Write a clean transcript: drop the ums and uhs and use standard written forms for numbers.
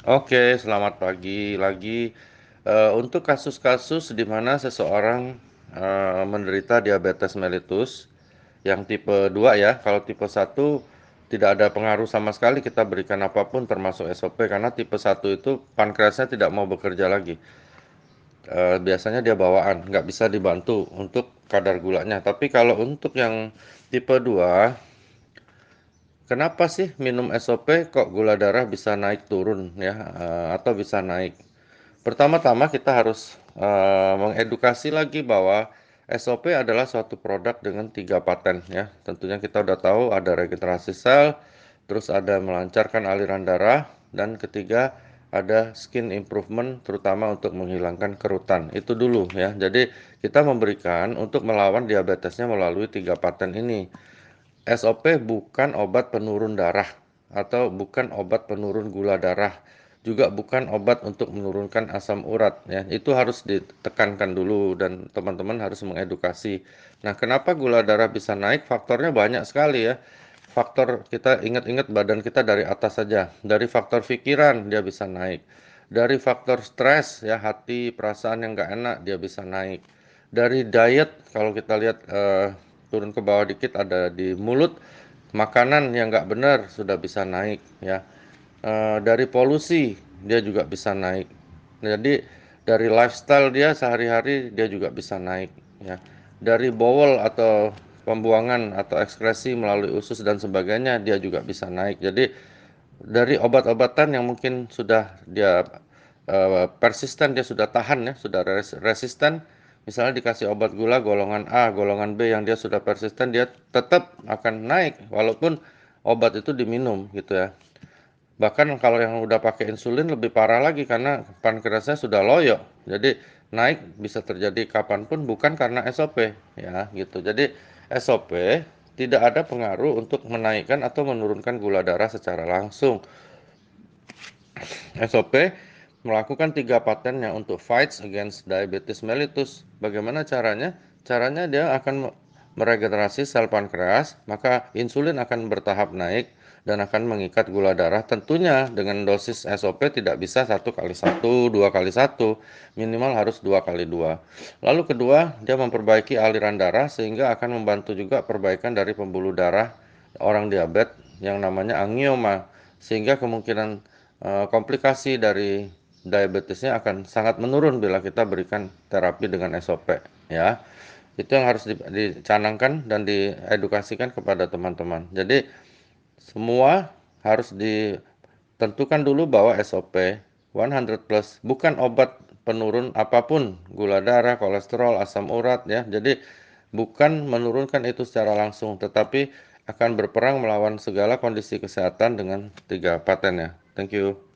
Oke, selamat pagi lagi. Untuk kasus-kasus di mana seseorang menderita diabetes mellitus yang tipe 2 ya, kalau tipe 1 tidak ada pengaruh sama sekali kita berikan apapun termasuk SOP karena tipe 1 itu pankreasnya tidak mau bekerja lagi. Biasanya dia bawaan, nggak bisa dibantu untuk kadar gulanya. Tapi kalau untuk yang tipe 2, kenapa sih minum SOP kok gula darah bisa naik turun ya, atau bisa naik? Pertama-tama kita harus mengedukasi lagi bahwa SOP adalah suatu produk dengan 3 paten ya. Tentunya kita udah tahu ada regenerasi sel, terus ada melancarkan aliran darah, dan ketiga ada skin improvement terutama untuk menghilangkan kerutan. Itu dulu ya. Jadi kita memberikan untuk melawan diabetesnya melalui 3 paten ini. SOP bukan obat penurun darah atau bukan obat penurun gula darah, juga bukan obat untuk menurunkan asam urat ya. Itu harus ditekankan dulu dan teman-teman harus mengedukasi. Nah, kenapa gula darah bisa naik? Faktornya banyak sekali ya. Faktor kita ingat-ingat badan kita dari atas saja. Dari faktor pikiran dia bisa naik. Dari faktor stres ya, hati, perasaan yang nggak enak dia bisa naik. Dari diet kalau kita lihat turun ke bawah dikit ada di mulut, makanan yang nggak benar sudah bisa naik ya. Dari polusi dia juga bisa naik. Jadi dari lifestyle dia sehari-hari dia juga bisa naik ya. Dari bowel atau pembuangan atau ekskresi melalui usus dan sebagainya dia juga bisa naik. Jadi dari obat-obatan yang mungkin sudah dia persisten, dia sudah tahan ya, sudah resisten. Misalnya dikasih obat gula golongan A, golongan B yang dia sudah persisten, dia tetap akan naik walaupun obat itu diminum gitu ya. Bahkan kalau yang udah pakai insulin lebih parah lagi karena pankreasnya sudah loyo. Jadi naik bisa terjadi kapanpun bukan karena SOP ya gitu. Jadi SOP tidak ada pengaruh untuk menaikkan atau menurunkan gula darah secara langsung. SOP melakukan 3 patennya untuk fights against diabetes mellitus. Bagaimana caranya? Caranya dia akan meregenerasi sel pankreas, maka insulin akan bertahap naik dan akan mengikat gula darah. Tentunya dengan dosis SOP tidak bisa 1 kali 1, 2 kali 1, minimal harus 2 kali 2. Lalu kedua, dia memperbaiki aliran darah sehingga akan membantu juga perbaikan dari pembuluh darah orang diabetes yang namanya angioma, sehingga kemungkinan komplikasi dari diabetesnya akan sangat menurun bila kita berikan terapi dengan SOP ya. Itu yang harus dicanangkan dan diedukasikan kepada teman-teman. Jadi semua harus ditentukan dulu bahwa SOP 100 plus bukan obat penurun apapun, gula darah, kolesterol, asam urat ya. Jadi bukan menurunkan itu secara langsung, tetapi akan berperang melawan segala kondisi kesehatan dengan 3 paten ya. Thank you.